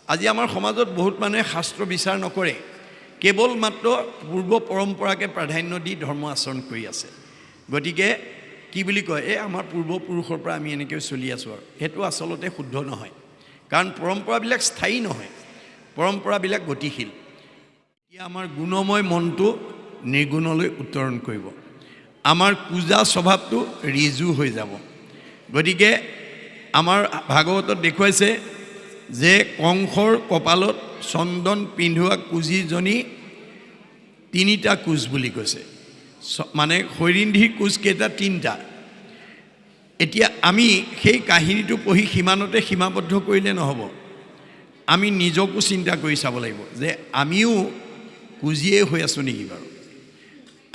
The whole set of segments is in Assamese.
আজি আমাৰ সমাজত বহুত মানুহে শাস্ত্ৰ বিচাৰ নকৰে, কেৱল মাত্ৰ পূৰ্ব পৰম্পৰাকে প্ৰাধান্য দি ধৰ্ম আচৰণ কৰি আছে। গতিকে কি বুলি কয়, আমাৰ পূৰ্বপুৰুষৰ পৰা আমি এনেকৈ চলি আছোঁ আৰু সেইটো আচলতে শুদ্ধ নহয়। কাৰণ পৰম্পৰাবিলাক স্থায়ী নহয়, পৰম্পৰাবিলাক গতিশীল। এতিয়া আমাৰ গুণময় মনটো নিৰ্গুণলৈ উত্তৰণ কৰিব, আমাৰ পূজা স্বভাৱটো ৰিজু হৈ যাব। গতিকে আমাৰ ভাগৱতত দেখুৱাইছে যে কংসৰ কপালত চন্দন পিন্ধোৱা কুজিজনী 3টা কুজ বুলি কৈছে, মানে হৈৰিন্ধিৰ কুজ কেইটা 3টা। এতিয়া আমি সেই কাহিনীটো পঢ়ি সিমানতে সীমাবদ্ধ কৰিলে নহ'ব, আমি নিজকো চিন্তা কৰি চাব লাগিব যে আমিও কুজিয়ে হৈ আছোঁ নেকি বাৰু,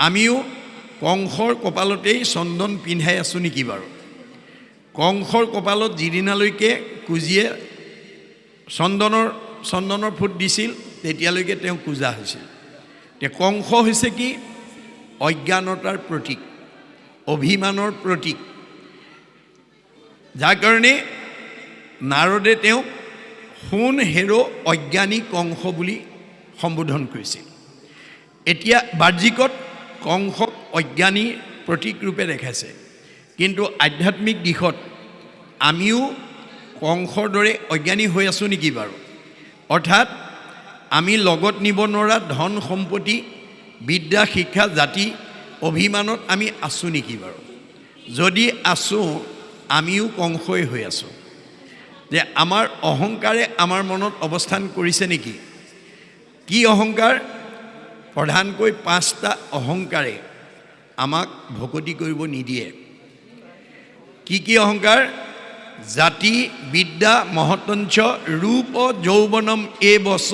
আমিও কংসৰ কপালতেই চন্দন পিন্ধাই আছোঁ নেকি বাৰু। কংসৰ কপালত যিদিনালৈকে কুজিয়ে চন্দনৰ ফুট দিছিল তেতিয়ালৈকে তেওঁ কুজা হৈছিল। এতিয়া কংস হৈছে কি, অজ্ঞানতাৰ প্ৰতীক, অভিমানৰ প্ৰতীক, যাৰ কাৰণে নাৰদে তেওঁক সোণ হেৰ অজ্ঞানী কংস বুলি সম্বোধন কৰিছিল। এতিয়া বাহ্যিকত কংসক অজ্ঞানীৰ প্ৰতীক ৰূপে দেখাইছে, কিন্তু আধ্যাত্মিক দিশত আমিও কংসৰ দৰে অজ্ঞানী হৈ আছোঁ নেকি বাৰু। অৰ্থাৎ আমি লগত নিব নোৱাৰা ধন সম্পত্তি, বিদ্যা শিক্ষা জাতি অভিমানত আমি আছোঁ নেকি বাৰু। যদি আছোঁ, আমিও কংসই হৈ আছোঁ। যে আমাৰ অহংকাৰে আমাৰ মনত অৱস্থান কৰিছে নেকি। কি অহংকাৰ, প্ৰধানকৈ 5টা অহংকাৰে আমাক ভকতি কৰিব নিদিয়ে। কি কি অহংকাৰ, জাতি বিদ্যা মহতঞ্চ ৰূপ যৌৱনম বচ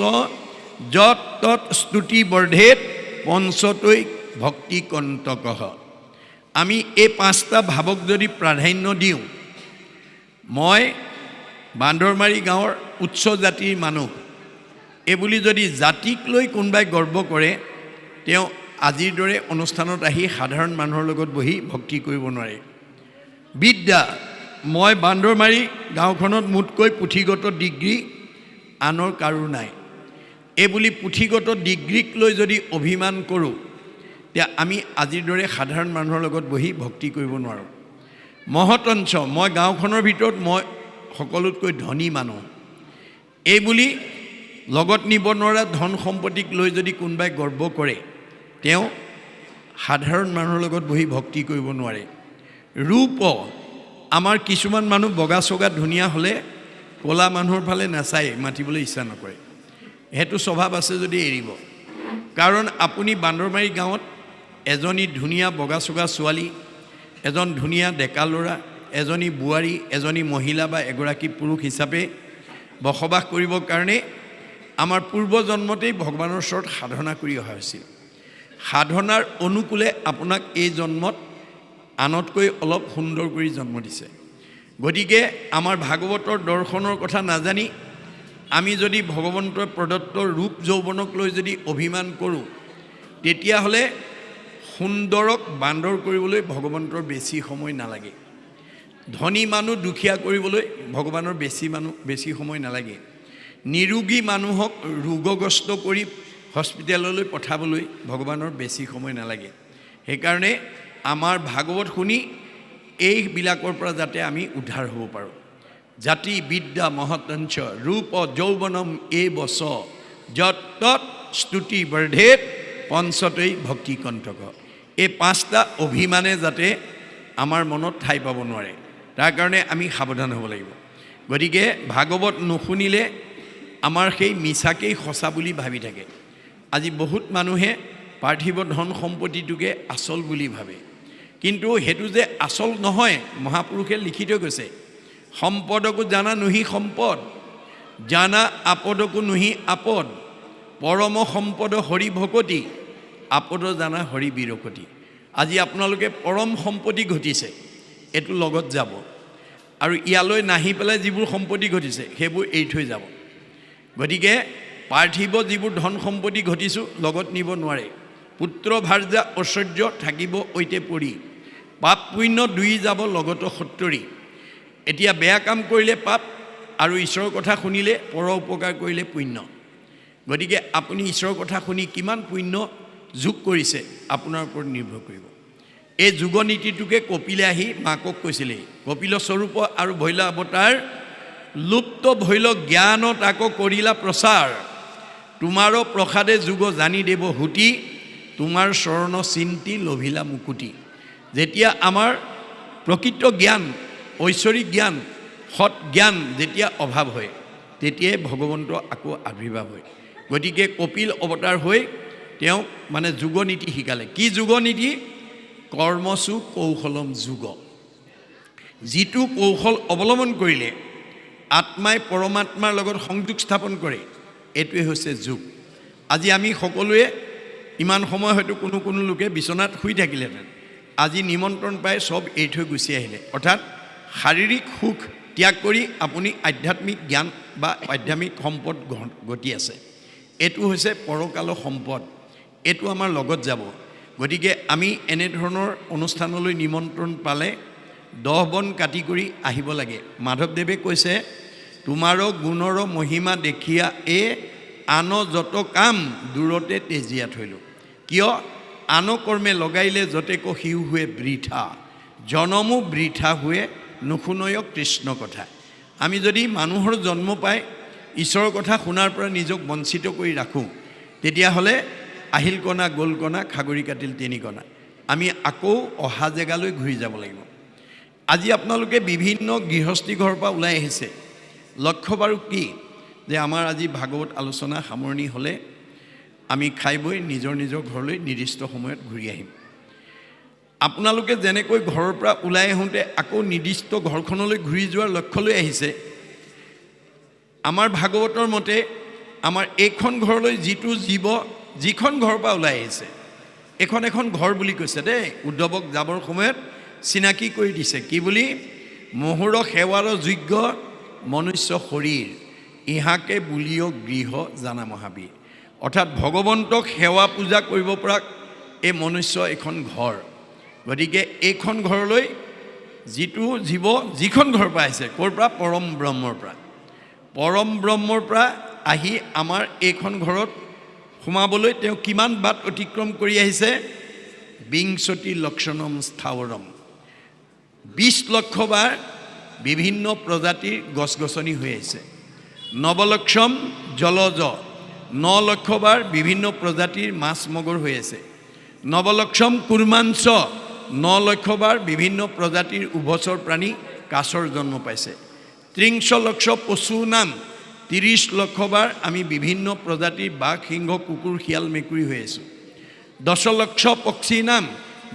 যত তৎ স্তুতি বৰ্ধেত পঞ্চতৈ ভক্তি কণ্টকঃ। আমি এই 5টা ভাৱক যদি প্ৰাধান্য দিওঁ, মই বান্দৰমাৰী গাঁৱৰ উচ্চ জাতিৰ মানুহ এইবুলি যদি জাতিক লৈ কোনোবাই গৰ্ব কৰে, তেওঁ আজিৰ দৰে অনুষ্ঠানত আহি সাধাৰণ মানুহৰ লগত বহি ভক্তি কৰিব নোৱাৰে। বিদ্যা, মই বান্দৰমাৰী গাঁওখনত মোতকৈ পুথিগত ডিগ্ৰী আনৰ কাৰো নাই, এইবুলি পুথিগত ডিগ্ৰীক লৈ যদি অভিমান কৰোঁ, তেতিয়া আমি আজিৰ দৰে সাধাৰণ মানুহৰ লগত বহি ভক্তি কৰিব নোৱাৰোঁ। মহতঞ্চ, মই গাঁওখনৰ ভিতৰত মই সকলোতকৈ ধনী মানুহ, এইবুলি লগত নিব নোৱাৰা ধন সম্পত্তিক লৈ যদি কোনোবাই গৰ্ব কৰে, তেওঁ সাধাৰণ মানুহৰ লগত বহি ভক্তি কৰিব নোৱাৰে। ৰূপ, আমাৰ কিছুমান মানুহ বগা চগা ধুনীয়া হ'লে ক'লা মানুহৰ ফালে নাচায়, মাতিবলৈ ইচ্ছা নকৰে। সেইটো স্বভাৱ আছে যদি এৰিব। কাৰণ আপুনি বান্দৰমাৰী গাঁৱত এজনী ধুনীয়া বগা চগা ছোৱালী, এজন ধুনীয়া ডেকা ল'ৰা, এজনী বোৱাৰী, এজনী মহিলা বা এগৰাকী পুৰুষ হিচাপে বসবাস কৰিবৰ কাৰণে আমাৰ পূৰ্বজন্মতেই ভগৱানৰ ওচৰত সাধনা কৰি অহা হৈছিল। সাধনাৰ অনুকূলে আপোনাক এই জন্মত আনতকৈ অলপ সুন্দৰ কৰি জন্ম দিছে। গতিকে আমাৰ ভাগৱতৰ দৰ্শনৰ কথা নাজানি আমি যদি ভগৱন্তৰ প্ৰদত্ত ৰূপ যৌৱনক লৈ যদি অভিমান কৰোঁ, তেতিয়াহ'লে সুন্দৰক বান্দৰ কৰিবলৈ ভগৱন্তৰ বেছি সময় নালাগে। ধনী মানুহ দুখীয়া কৰিবলৈ ভগৱানৰ বেছি সময় নালাগে। নিৰোগী মানুহক ৰোগগ্ৰস্ত কৰি হস্পিটেললৈ পঠাবলৈ ভগৱানৰ বেছি সময় নালাগে। সেইকাৰণে আমাৰ ভাগৱত শুনি এইবিলাকৰ পৰা যাতে আমি উদ্ধাৰ হ'ব পাৰোঁ। জাতি বিদ্যা মহতঞ্চ ৰূপ যৌৱনম বচ যত তৎ স্তুতি বৰ্ধেত পঞ্চতৈ ভক্তি কণ্টক। এই 5টা অভিমানে যাতে আমাৰ মনত ঠাই পাব নোৱাৰে, তাৰ কাৰণে আমি সাৱধান হ'ব লাগিব। গতিকে ভাগৱত নুশুনিলে আমাৰ সেই মিছাকেই সঁচা বুলি ভাবি থাকে। আজি বহুত মানুহে পাৰ্থিৱ ধন সম্পত্তিটোকে আচল বুলি ভাবে, কিন্তু সেইটো যে আচল নহয়। মহাপুৰুষে লিখি থৈ গৈছে, সম্পদকো জানা নুহি সম্পদ, জানা আপদকো নুহি আপদ, পৰম সম্পদ হৰি ভকতি, আপদ জানা হৰি বিৰকতি। আজি আপোনালোকে পৰম সম্পত্তি ঘটিছে, এইটো লগত যাব, আৰু ইয়ালৈ নাহি পেলাই যিবোৰ সম্পত্তি ঘটিছে সেইবোৰ এৰি থৈ যাব। গতিকে পাৰ্থিৱ যিবোৰ ধন সম্পত্তি ঘটিছোঁ লগত নিব নোৱাৰে। পুত্ৰ ভাৰ্যা ঐশ্বৰ্য থাকিব ঐতে পৰি, পাপ পুণ্য দুই যাব লগত সত্তৰি। এতিয়া বেয়া কাম কৰিলে পাপ, আৰু ঈশ্বৰৰ কথা শুনিলে পৰ উপকাৰ কৰিলে পুণ্য। গতিকে আপুনি ঈশ্বৰৰ কথা শুনি কিমান পুণ্য যোগ কৰিছে আপোনাৰ ওপৰত নিৰ্ভৰ কৰিব। এই যোগ নীতিটোকে কপিলে আহি মাকক কৈছিলে, কপিল স্বৰূপ আৰু ভৈল অৱতাৰ লুপ্ত ভৈল জ্ঞান তাক কৰিলা প্ৰচাৰ, তোমাৰ প্ৰসাদে যুগ জানি দেৱ হুতি, তোমাৰ চৰণ চিন্তি লভিলা মুকুতি। যেতিয়া আমাৰ প্ৰকৃত জ্ঞান, ঐশ্বৰিক জ্ঞান, সৎ জ্ঞান যেতিয়া অভাৱ হয়, তেতিয়াই ভগৱন্ত আকৌ আৱিৰ্ভাৱ হয়। গতিকে কপিল অৱতাৰ হৈ তেওঁ মানে যোগ নীতি শিকালে। কি যোগ নীতি? কৰ্মসু কৌশলম যোগ। যিটো কৌশল অৱলম্বন কৰিলে আত্মাই পৰমাত্মাৰ লগত সংযোগ স্থাপন কৰে, এইটোৱে হৈছে যোগ। আজি আমি সকলোৱে ইমান সময় হয়তো কোনো লোকে বিচনাত শুই থাকিলেহেঁতেন, আজি নিমন্ত্ৰণ পাই চব এৰি থৈ গুচি আহিলে। অৰ্থাৎ শাৰীৰিক সুখ ত্যাগ কৰি আপুনি আধ্যাত্মিক জ্ঞান বা আধ্যাত্মিক সম্পদ গতি আছে। এইটো হৈছে পৰকালৰ সম্পদ, এইটো আমাৰ লগত যাব। গতিকে আমি এনেধৰণৰ অনুষ্ঠানলৈ নিমন্ত্ৰণ পালে 10 বন কাটি কৰি আহিব লাগে। মাধৱদেৱে কৈছে, তোমাৰো গুণৰ মহিমা দেখিয়া এ আন যত কাম দূৰতে তেজিয়া থৈলোঁ। কিয়? আন কৰ্মে লগাইলে যতেক সিও হুৱে বৃথা, জনমো বৃথা হুৱে নুশুনয় কৃষ্ণ কথা। আমি যদি মানুহৰ জন্ম পাই ঈশ্বৰৰ কথা শুনাৰ পৰা নিজক বঞ্চিত কৰি ৰাখোঁ, তেতিয়াহ'লে আহিল কণা গ'ল কণা খাগৰি কাটিল তিনি কণা, আমি আকৌ অহা জেগালৈ ঘূৰি যাব লাগিব। আজি আপোনালোকে বিভিন্ন গৃহস্থী ঘৰৰ পৰা ওলাই আহিছে, লক্ষ্য বাৰু কি? যে আমাৰ আজি ভাগৱত আলোচনা সামৰণি হ'লে আমি খাই বৈ নিজৰ নিজৰ ঘৰলৈ নিৰ্দিষ্ট সময়ত ঘূৰি আহিম। আপোনালোকে যেনেকৈ ঘৰৰ পৰা ওলাই আহোঁতে আকৌ নিৰ্দিষ্ট ঘৰখনলৈ ঘূৰি যোৱাৰ লক্ষ্য লৈ আহিছে, আমাৰ ভাগৱতৰ মতে আমাৰ এইখন ঘৰলৈ যিটো জীৱ যিখন ঘৰৰ পৰা ওলাই আহিছে, এখন এখন ঘৰ বুলি কৈছে দেই। উদ্ধৱক যাবৰ সময়ত চিনাকি কৰি দিছে কি বুলি? মহুৰ সেৱাৰ যোগ্য মনুষ্য শৰীৰ, ইহাকে বুলিও গৃহ জানা মহাবীৰ। অৰ্থাৎ ভগৱন্তক সেৱা পূজা কৰিব পৰা এই মনুষ্য এখন ঘৰ। গতিকে এইখন ঘৰলৈ যিটো জীৱ যিখন ঘৰৰ পৰা আহিছে, ক'ৰ পৰা? পৰম ব্ৰহ্মৰ পৰা। পৰম ব্ৰহ্মৰ পৰা আহি আমাৰ এইখন ঘৰত সোমাবলৈ তেওঁ কিমান বাট অতিক্ৰম কৰি আহিছে? 20 লক্ষণম স্থাৱৰম, 20 লক্ষ বাৰ বিভিন্ন প্ৰজাতিৰ গছ গছনি হৈ আহিছে। নৱলক্ষম জলজ, 9 লক্ষ বাৰ বিভিন্ন প্ৰজাতিৰ মাছ মগৰ হৈ আছে। নৱলক্ষম কুৰ্মাঞ্চ, 9 লক্ষ বাৰ বিভিন্ন প্ৰজাতিৰ উভচৰ প্ৰাণী কাছৰ জন্ম পাইছে। 30 লক্ষ পশু নাম, 30 লক্ষ বাৰ আমি বিভিন্ন প্ৰজাতিৰ বাঘ সিংহ কুকুৰ শিয়াল মেকুৰী হৈ আছোঁ। 10 লক্ষ পক্ষী নাম,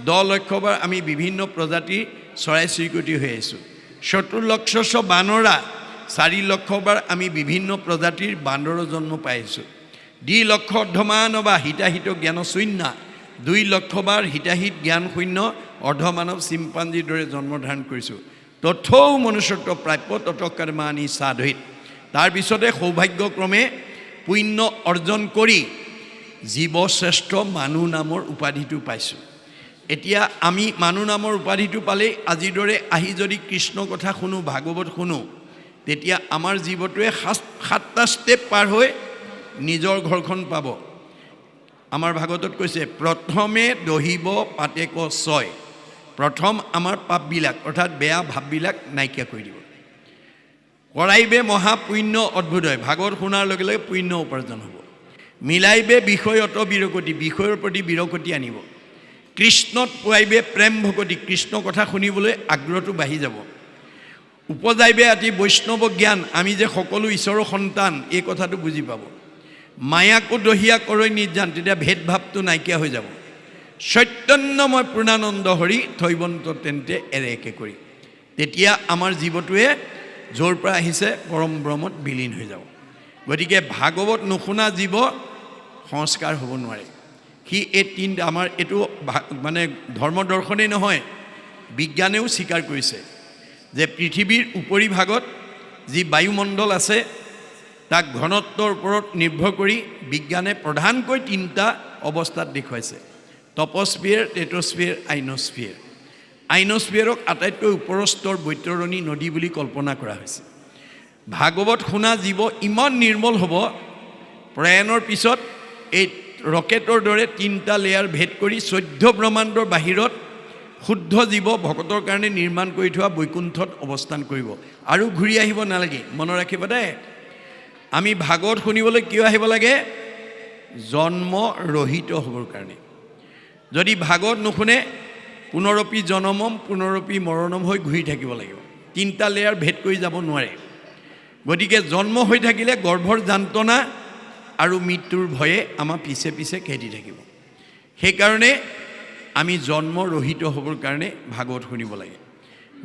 10 লক্ষ বাৰ আমি বিভিন্ন প্ৰজাতিৰ চৰাই চিৰিকটি হৈ আছোঁ। 70 লক্ষ বানৰা, 4 লক্ষ বাৰ আমি বিভিন্ন প্ৰজাতিৰ বান্দৰৰ জন্ম পাইছোঁ। 2 লক্ষ অৰ্ধমানৱা হিতাহিত জ্ঞান শূন্য, 2 লক্ষ বাৰ হিতাহিত জ্ঞান শূন্য অৰ্ধমানৱ চিম্পাঞ্জীৰ দৰে জন্ম ধাৰণ কৰিছোঁ। তথৌ মনুষ্যত্ব প্ৰাপ্য তৎকৰ্মাণি সাধয়িত। তাৰপিছতে সৌভাগ্যক্ৰমে পুণ্য অৰ্জন কৰি জীৱশ্ৰেষ্ঠ মানুহ নামৰ উপাধিটো পাইছোঁ। এতিয়া আমি মানুহ নামৰ উপাধিটো পালেই আজিৰ দৰে আহি যদি কৃষ্ণ কথা শুনো, ভাগৱত শুনো, তেতিয়া আমাৰ জীৱটোৱে 7টা ষ্টেপ পাৰ হৈ নিজৰ ঘৰখন পাব। আমাৰ ভাগৱতত কৈছে, প্ৰথমে দহিব পাতেক ছয়। প্ৰথম আমাৰ পাপবিলাক অৰ্থাৎ বেয়া ভাৱবিলাক নাইকিয়া কৰি দিব। কৰাইবে মহাপুণ্য অদ্ভুত হয়, ভাগৱত শুনাৰ লগে লগে পুণ্য উপাৰ্জন হ'ব। মিলাইবে বিষয়ত বিৰকতি, বিষয়ৰ প্ৰতি বিৰকতি আনিব। কৃষ্ণত পোৱাইবে প্ৰেম ভকতি, কৃষ্ণ কথা শুনিবলৈ আগ্ৰহটো বাঢ়ি যাব। উপজাইবে আতি বৈষ্ণৱ জ্ঞান, আমি যে সকলো ঈশ্বৰৰ সন্তান এই কথাটো বুজি পাব। মায়াকো দহিয়া কৰৈ নিৰ্জান, তেতিয়া ভেদভাৱটো নাইকিয়া হৈ যাব। চৈতন্যময় পূৰ্ণানন্দ হৰি থৈবন্ত তেন্তে এৰেকে কৰি, তেতিয়া আমাৰ জীৱটোৱে য'ৰ পৰা আহিছে পৰম ব্ৰহ্মত বিলীন হৈ যাব। গতিকে ভাগৱত নুশুনা জীৱ সংস্কাৰ হ'ব নোৱাৰে। সি এই আমাৰ এইটো মানে ধৰ্ম দৰ্শনেই নহয়, বিজ্ঞানেও স্বীকাৰ কৰিছে যে পৃথিৱীৰ উপৰিভাগত যি বায়ুমণ্ডল আছে তাক ঘনত্বৰ ওপৰত নিৰ্ভৰ কৰি বিজ্ঞানে প্ৰধানকৈ 3টা অৱস্থাত দেখুৱাইছে: টপস্ফিয়াৰ, টেট্ৰস্ফিয়াৰ, আইনস্ফিয়াৰ। আইনস্ফিয়াৰক আটাইতকৈ ওপৰৰ স্তৰ বৈতৰণী নদী বুলি কল্পনা কৰা হৈছে। ভাগৱত শুনা জীৱ ইমান নিৰ্মল হ'ব, প্ৰয়াণৰ পিছত এই ৰকেটৰ দৰে 3টা লেয়াৰ ভেদ কৰি 14 ব্ৰহ্মাণ্ডৰ বাহিৰত শুদ্ধ জীৱ ভকতৰ কাৰণে নিৰ্মাণ কৰি থোৱা বৈকুণ্ঠত অৱস্থান কৰিব আৰু ঘূৰি আহিব নালাগে। মনত ৰাখিব দেই, আমি ভাগৱত শুনিবলৈ কিয় আহিব লাগে? জন্ম ৰহিত হ'বৰ কাৰণে। যদি ভাগৱত নুশুনে পুনৰপি জনমম পুনৰপি মৰণম হৈ ঘূৰি থাকিব লাগিব, 3টা লেয়াৰ ভেদ কৰি যাব নোৱাৰে। গতিকে জন্ম হৈ থাকিলে গৰ্ভৰ যান্ত্ৰণা আৰু মৃত্যুৰ ভয়ে আমাৰ পিছে পিছে খেদি থাকিব। সেইকাৰণে আমি জন্ম ৰহিত হ'বৰ কাৰণে ভাগৱত শুনিব লাগে।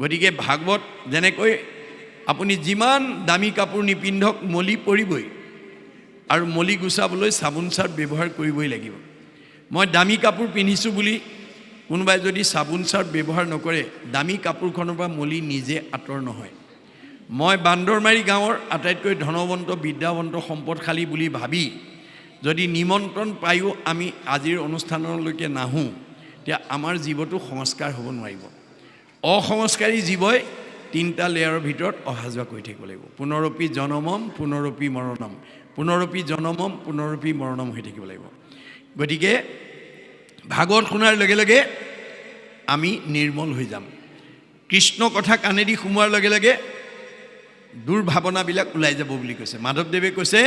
গতিকে ভাগৱত যেনেকৈ আপুনি যিমান দামী কাপোৰ নিপিন্ধক মলি পৰিবই, আৰু মলি গুচাবলৈ চাবোন চাৰ্ফ ব্যৱহাৰ কৰিবই লাগিব। মই দামী কাপোৰ পিন্ধিছোঁ বুলি কোনোবাই যদি চাবোন চাৰ্ফ ব্যৱহাৰ নকৰে, দামী কাপোৰখনৰ পৰা মলি নিজে আঁতৰ নহয়। মই বান্দৰমাৰী গাঁৱৰ আটাইতকৈ ধনৱন্ত বিদ্যাৱন্ত সম্পদশালী বুলি ভাবি যদি নিমন্ত্ৰণ পায়ো আমি আজিৰ অনুষ্ঠানলৈকে নাহোঁ, তেতিয়া আমাৰ জীৱটো সংস্কাৰ হ'ব নোৱাৰিব। অসংস্কাৰী জীৱই 3টা লেয়াৰৰ ভিতৰত অহা যোৱা কৰি থাকিব লাগিব। পুনৰপি জনমম পুনৰপি মৰণম, পুনৰপি জনমম পুনৰপি মৰণম হৈ থাকিব লাগিব। গতিকে ভাগৱত শুনাৰ লগে লগে আমি নিৰ্মল হৈ যাম। কৃষ্ণ কথা কাণেদি সোমোৱাৰ লগে লগে দুৰ্ভাৱনাবিলাক ওলাই যাব বুলি কৈছে। মাধৱদেৱে কৈছে,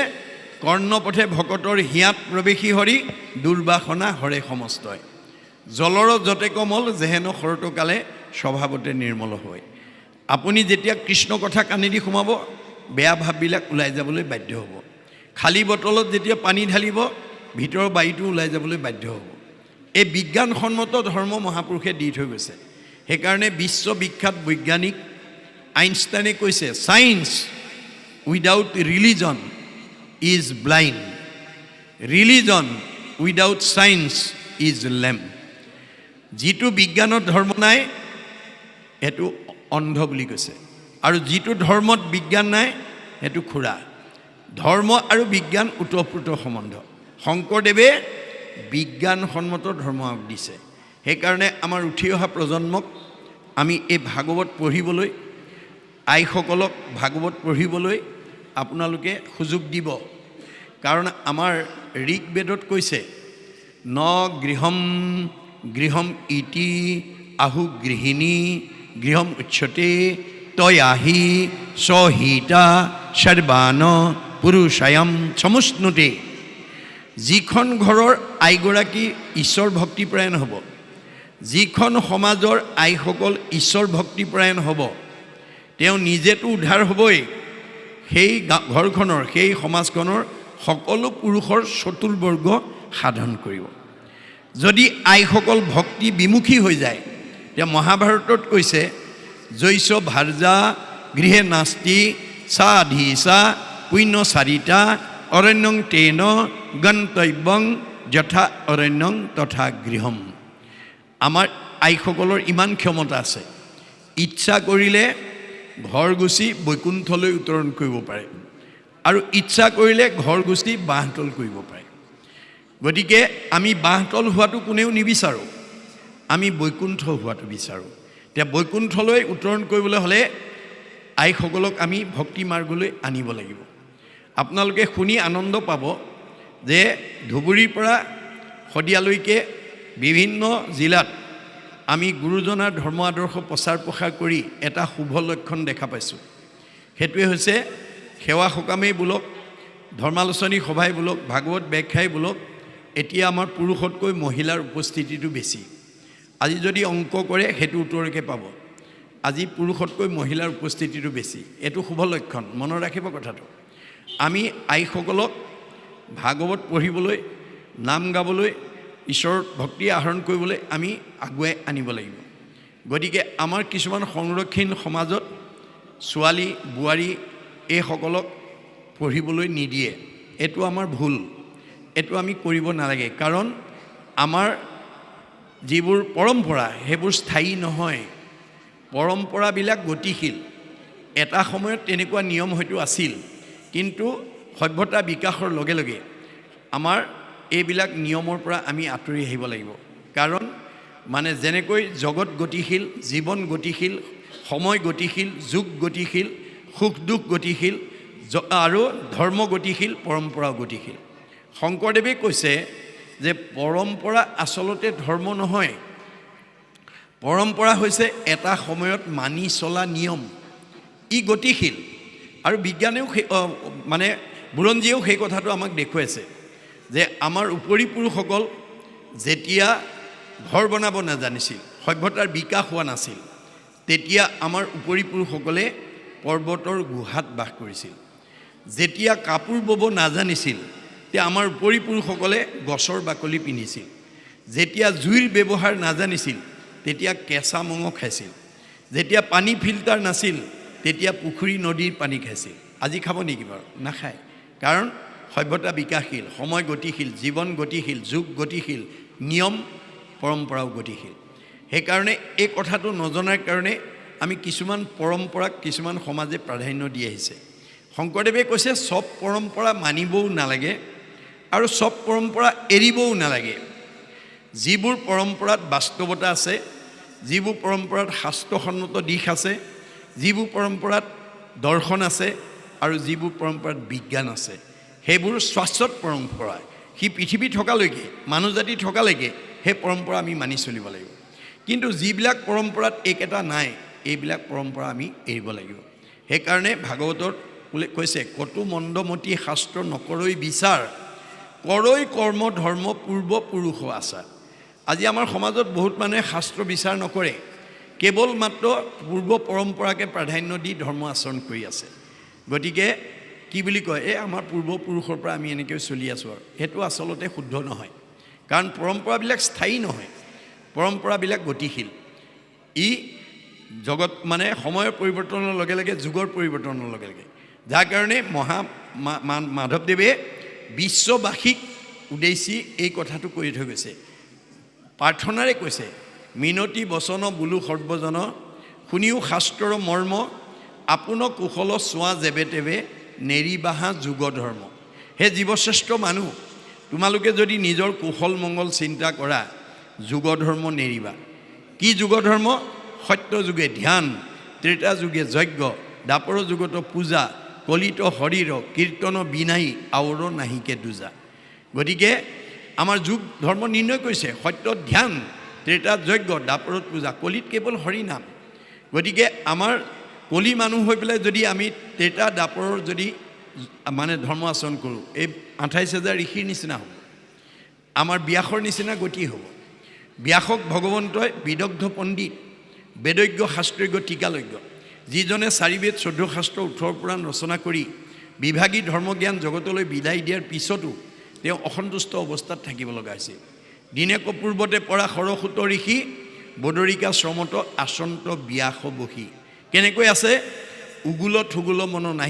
কৰ্ণপথে ভকতৰ হিয়াত প্ৰৱেশী হৰি, দুৰ্বাসনা হৰে সমস্তই। জলৰ যতে কমল যেহেন শৰতকালে স্বভাৱতে নিৰ্মল হয়। আপুনি যেতিয়া কৃষ্ণ কথা কাণেদি সোমাব, বেয়া ভাৱবিলাক ওলাই যাবলৈ বাধ্য হ'ব। খালী বটলত যেতিয়া পানী ঢালিব, ভিতৰৰ বায়ুটো ওলাই যাবলৈ বাধ্য হ'ব। এই বিজ্ঞানসন্মত ধৰ্ম মহাপুৰুষে দি থৈ গৈছে। সেইকাৰণে বিশ্ববিখ্যাত বৈজ্ঞানিক আইনষ্টাইনে কৈছে, science without religion is blind, religion without science is lamp. যিটো বিজ্ঞানত ধৰ্ম নাই সেইটো অন্ধ বুলি কৈছে, আৰু যিটো ধৰ্মত বিজ্ঞান নাই সেইটো খুৰা। ধৰ্ম আৰু বিজ্ঞান ওতঃপ্ৰোত সম্বন্ধ। শংকৰদেৱে বিজ্ঞানসন্মত ধৰ্ম দিছে। সেইকাৰণে আমাৰ উঠি অহা প্ৰজন্মক আমি এই ভাগৱত পঢ়িবলৈ, আইসকলক ভাগৱত পঢ়িবলৈ আপোনালোকে সুযোগ দিব। কাৰণ আমাৰ ঋকবেদত কৈছে, ন গৃহম গৃহম ইতি আহু গৃহিণী গৃহম উচ্যতে তয়াহি সহিতা সৰ্বান পুৰুষায়ম সমুষ্ণুতে। যিখন ঘৰৰ আইগৰাকী ঈশ্বৰ ভক্তিপৰায়ণ হ'ব, যিখন সমাজৰ আইসকল ঈশ্বৰ ভক্তিপৰায়ণ হ'ব, তেওঁ নিজেতো উদ্ধাৰ হ'বই, সেই ঘৰখনৰ সেই সমাজখনৰ সকলো পুৰুষৰ চতুৰ্বৰ্গ সাধন কৰিব। যদি আইসকল ভক্তি বিমুখী হৈ যায়, এতিয়া মহাভাৰতত কৈছে, জৈছ ভাৰ্যা গৃহে নাস্তি সাধীসা পুণ্য চাৰিতা অৰণ্যং তেন গন্তব্যং যথা অৰণ্যং তথা গৃহম। আমাৰ আইসকলৰ ইমান ক্ষমতা আছে, ইচ্ছা কৰিলে ঘৰ গুচি বৈকুণ্ঠলৈ উত্তৰণ কৰিব পাৰে, আৰু ইচ্ছা কৰিলে ঘৰ গুচি বাঁহতল কৰিব পাৰে। গতিকে আমি বাঁহতল হোৱাটো কোনেও নিবিচাৰোঁ, আমি বৈকুণ্ঠ হোৱাটো বিচাৰোঁ। এতিয়া বৈকুণ্ঠলৈ উত্তৰণ কৰিবলৈ হ'লে আইসকলক আমি ভক্তি মাৰ্গলৈ আনিব লাগিব। আপোনালোকে শুনি আনন্দ পাব যে ধুবুৰীৰ পৰা শদিয়ালৈকে বিভিন্ন জিলাত আমি গুৰুজনাৰ ধৰ্ম আদৰ্শ প্ৰচাৰ প্ৰসাৰ কৰি এটা শুভ লক্ষণ দেখা পাইছোঁ। সেইটোৱে হৈছে সেৱা সকামেই বোলক, ধৰ্মালোচনী সভাই বোলক, ভাগৱত ব্যাখ্যাই বোলক, এতিয়া আমাৰ পুৰুষতকৈ মহিলাৰ উপস্থিতিটো বেছি। আজি যদি অংক কৰে সেইটো উত্তৰকে পাব, আজি পুৰুষতকৈ মহিলাৰ উপস্থিতিটো বেছি। এইটো শুভ লক্ষণ, মনত ৰাখিব কথাটো। আমি আইসকলক ভাগৱত পঢ়িবলৈ, নাম গাবলৈ, ঈশ্বৰৰ ভক্তি আহৰণ কৰিবলৈ আমি আগুৱাই আনিব লাগিব। গতিকে আমাৰ কিছুমান সংৰক্ষণ সমাজত ছোৱালী বোৱাৰী এইসকলক পঢ়িবলৈ নিদিয়ে। এইটো আমাৰ ভুল, এইটো আমি কৰিব নালাগে। কাৰণ আমাৰ যিবোৰ পৰম্পৰা সেইবোৰ স্থায়ী নহয়, পৰম্পৰাবিলাক গতিশীল। এটা সময়ত তেনেকুৱা নিয়ম হয়তো আছিল, কিন্তু সভ্যতা বিকাশৰ লগে লগে আমাৰ এইবিলাক নিয়মৰ পৰা আমি আঁতৰি আহিব লাগিব। কাৰণ মানে যেনেকৈ জগত গতিশীল, জীৱন গতিশীল, সময় গতিশীল, যুগ গতিশীল, সুখ দুখ গতিশীল আৰু ধৰ্ম গতিশীল, পৰম্পৰাও গতিশীল। শংকৰদেৱে কৈছে যে পৰম্পৰা আচলতে ধৰ্ম নহয়, পৰম্পৰা হৈছে এটা সময়ত মানি চলা নিয়ম, ই গতিশীল। আৰু বিজ্ঞানেও মানে বুৰঞ্জীয়েও সেই কথাটো আমাক দেখুৱাইছে যে আমাৰ উপৰি পুৰুষসকল যেতিয়া ঘৰ বনাব নাজানিছিল, সভ্যতাৰ বিকাশ হোৱা নাছিল, তেতিয়া আমাৰ উপৰি পুৰুষসকলে পৰ্বতৰ গুহাত বাস কৰিছিল। যেতিয়া কাপোৰ বব নাজানিছিল, তেতিয়া আমাৰ উপৰি পুৰুষসকলে গছৰ বাকলি পিন্ধিছিল। যেতিয়া জুইৰ ব্যৱহাৰ নাজানিছিল, তেতিয়া কেঁচা মঙহ খাইছিল। যেতিয়া পানী ফিল্টাৰ নাছিল, তেতিয়া পুখুৰী নদীৰ পানী খাইছিল। আজি খাব নেকি বাৰু? নাখায়। কাৰণ সভ্যতা বিকাশশীল, সময় গতিশীল, জীৱন গতিশীল, যুগ গতিশীল, নিয়ম পৰম্পৰাও গতিশীল। সেইকাৰণে এই কথাটো নজনাৰ কাৰণে আমি কিছুমান পৰম্পৰাক কিছুমান সমাজে প্ৰাধান্য দি আহিছে। শংকৰদেৱে কৈছে চব পৰম্পৰা মানিবও নালাগে আৰু চব পৰম্পৰা এৰিবও নালাগে। যিবোৰ পৰম্পৰাত বাস্তৱতা আছে, যিবোৰ পৰম্পৰাত শাস্ত্ৰসন্মত দিশ আছে, যিবোৰ পৰম্পৰাত দৰ্শন আছে আৰু যিবোৰ পৰম্পৰাত বিজ্ঞান আছে, সেইবোৰ শাশ্বত পৰম্পৰা। সি পৃথিৱী থকালৈকে, মানুহ জাতি থকালৈকে সেই পৰম্পৰা আমি মানি চলিব লাগিব। কিন্তু যিবিলাক পৰম্পৰাত এইকেইটা নাই, এইবিলাক পৰম্পৰা আমি এৰিব লাগিব। সেইকাৰণে ভাগৱতত কৈছে কটু মন্দমতী শাস্ত্ৰ নকৰৈ বিচাৰ, কৰৈ কৰ্ম ধৰ্ম পূৰ্ব পুৰুষ আচাৰ। আজি আমাৰ সমাজত বহুত মানুহে শাস্ত্ৰ বিচাৰ নকৰে, কেৱল মাত্ৰ পূৰ্ব পৰম্পৰাকে প্ৰাধান্য দি ধৰ্ম আচৰণ কৰি আছে। গতিকে কি বুলি কয়, এই আমাৰ পূৰ্বপুৰুষৰ পৰা আমি এনেকৈ চলি আছোঁ আৰু সেইটো আচলতে শুদ্ধ নহয়। কাৰণ পৰম্পৰাবিলাক স্থায়ী নহয়, পৰম্পৰাবিলাক গতিশীল। ই জগত মানে সময়ৰ পৰিৱৰ্তনৰ লগে লগে, যুগৰ পৰিৱৰ্তনৰ লগে লগে, যাৰ কাৰণে মাধৱদেৱে বিশ্ববাসীক উদ্দেশ্যি এই কথাটো কৰি থৈ গৈছে, প্ৰাৰ্থনাৰে কৈছে, মিনতি বচন বোলো সৰ্বজন, শুনিও শাস্ত্ৰৰ মৰ্ম, আপোন কুশল চোৱা যেবে তেবে, নেৰিবাহা যুগ ধৰ্ম। হে জীৱশ্ৰেষ্ঠ মানুহ, তোমালোকে যদি নিজৰ কুশল মংগল চিন্তা কৰা, যুগ ধৰ্ম নেৰিবা। কি যুগ ধৰ্ম? সত্য যুগে ধ্যান, ত্ৰেতা যুগে যজ্ঞ, দ্বাপৰ যুগত পূজা, কলিত শৰীৰ কীৰ্তন বিনাই আওৰ নাহিকে দুজা। গতিকে আমাৰ যুগ ধৰ্ম নিৰ্ণয় কৰিছে সত্যত ধ্যান, ত্ৰেতাত যজ্ঞ, দ্বাপৰত পূজা, কলিত কেৱল হৰি নাম। গতিকে আমাৰ কলি মানুহ হৈ পেলাই যদি আমি ত্ৰেতা দ্বাপৰৰ যদি মানে ধৰ্ম আচৰণ কৰোঁ, এই 28,000 ঋষিৰ নিচিনা হ'ব, আমাৰ ব্যাসৰ নিচিনা গতি হ'ব। ব্যাসক ভগৱন্তই বিদগ্ধ পণ্ডিত, বেদজ্ঞ শাস্ত্ৰজ্ঞ টীকালজ্ঞ, যিজনে 4 বেদ 14 শাস্ত্ৰ 18 পুৰাণ ৰচনা কৰি বিভাগী ধৰ্মজ্ঞান জগতলৈ বিদায় দিয়াৰ পিছতো তেওঁ অসন্তুষ্ট অৱস্থাত থাকিব লগা হৈছিল। দিনে কপূৰ্বতে পৰা সৰসূত ঋষি, বদৰিকা শ্ৰমত আচন্ত ব্যাস বহি। কেনেকৈ আছে? উগুল থুগুল মন নাহি